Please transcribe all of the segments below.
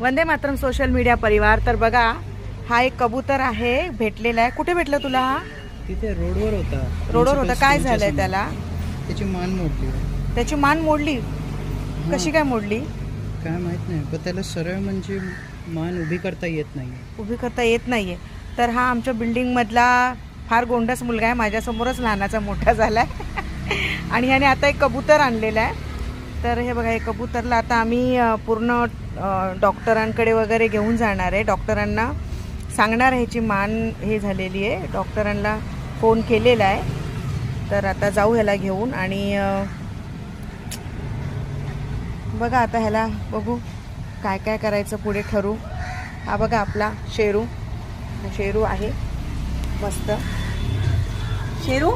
Vande Mataram social media परिवार। तर बघा हा एक कबूतर आहे, भेटलेला आहे। कुठे भेटलं तुला हा? तिथे रोडवर होता। रोडवर होता। काय झालंय त्याला? त्याची मान मोडली। त्याची मान मोडली? कशी काय मोडली? काय माहित नाही, पण त्याला सरळ म्हणजे मान उभी करता येत नाही। उभी करता येत नाहीये। तर हा आमच्या बिल्डिंग मधला फार गोंडस मुलगा आहे, माझ्यासमोरच लहानाचा मोठा झालाय आणि ह्याने आता एक कबूतर आणलेला आहे। तर हे बघा, हे कबूतरला आता आम्ही पूर्ण डॉक्टरांकडे वगैरे घेऊन जाणार आहे। डॉक्टरांना सांगणार आहे ह्याची मान हे झालेली आहे, डॉक्टरांना फोन केलेला आहे। तर आता जाऊ ह्याला घेऊन आणि बघा आता ह्याला बघू काय काय करायचं पुढे ठरू। हा बघा आपला शेरू, शेरू आहे मस्त। शेरू,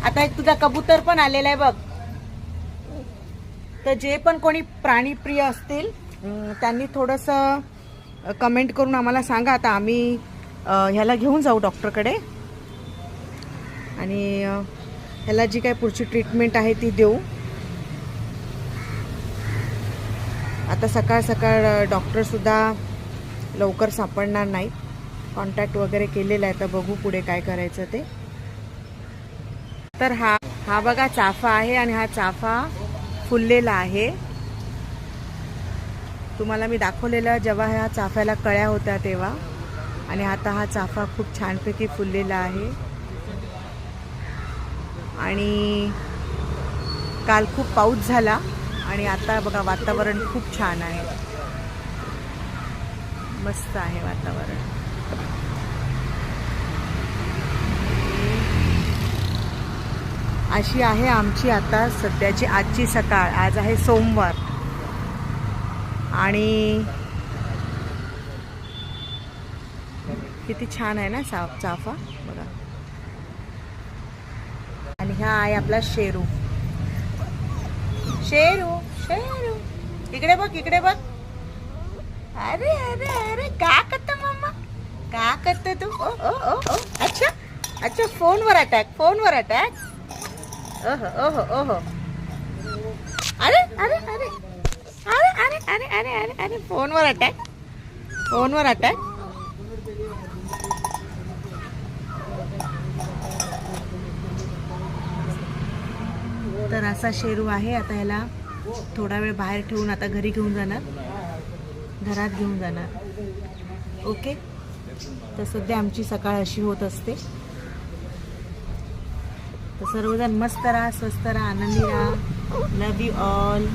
आता एक तुझा कबूतर पण आलेला आहे बघ। तर जे पण कोणी प्राणीप्रिय असतील त्यांनी थोडंसं कमेंट करून आम्हाला सांगा। आता आम्ही ह्याला घेऊन जाऊ डॉक्टरकडे आणि ह्याला जी काही पुढची ट्रीटमेंट आहे ती देऊ। आता सकाळ सकाळ डॉक्टरसुद्धा लवकर सापडणार नाहीत, कॉन्टॅक्ट वगैरे केलेला आहे। तर बघू पुढे काय करायचं ते। तर हा बघा चाफा आहे आणि हा चाफा फुललेला आहे। तुम्हाला मी दाखवलेलं जेव्हा ह्या चाफ्याला कळ्या होत्या तेव्हा, आणि आता हा चाफा खूप छानपैकी फुललेला आहे। आणि काल खूप पाऊस झाला आणि आता बघा वातावरण खूप छान आहे, मस्त आहे वातावरण। अशी आहे आमची आता सध्याची आजची सकाळ। आज आहे सोमवार आणि किती छान आहे ना चाफा बघा। आणि हा आहे आपला शेरू। शेरू शेरू इकडे बघ, इकडे बघ। अरे अरे अरे का करतो मम्मा, का करतो तू? ओ ओ ओ ओ अच्छा अच्छा, फोनवर अटॅक, फोनवर अटॅक। ओहो ओहो ओहो, अरे अरे अरे अरे अरे अरे अरे अरे अरे, फोनवर अटॅक, फोनवर अटॅक। तर असा शेरू आहे। आता ह्याला थोडा वेळ बाहेर ठेवून आता घरी घेऊन जाणार, घरात घेऊन जाणार। ओके, तर सध्या आमची सकाळ अशी होत असते। तर सर्वजण मस्त राहा, स्वस्त राहा, आनंदी राहा। लव यू ऑल।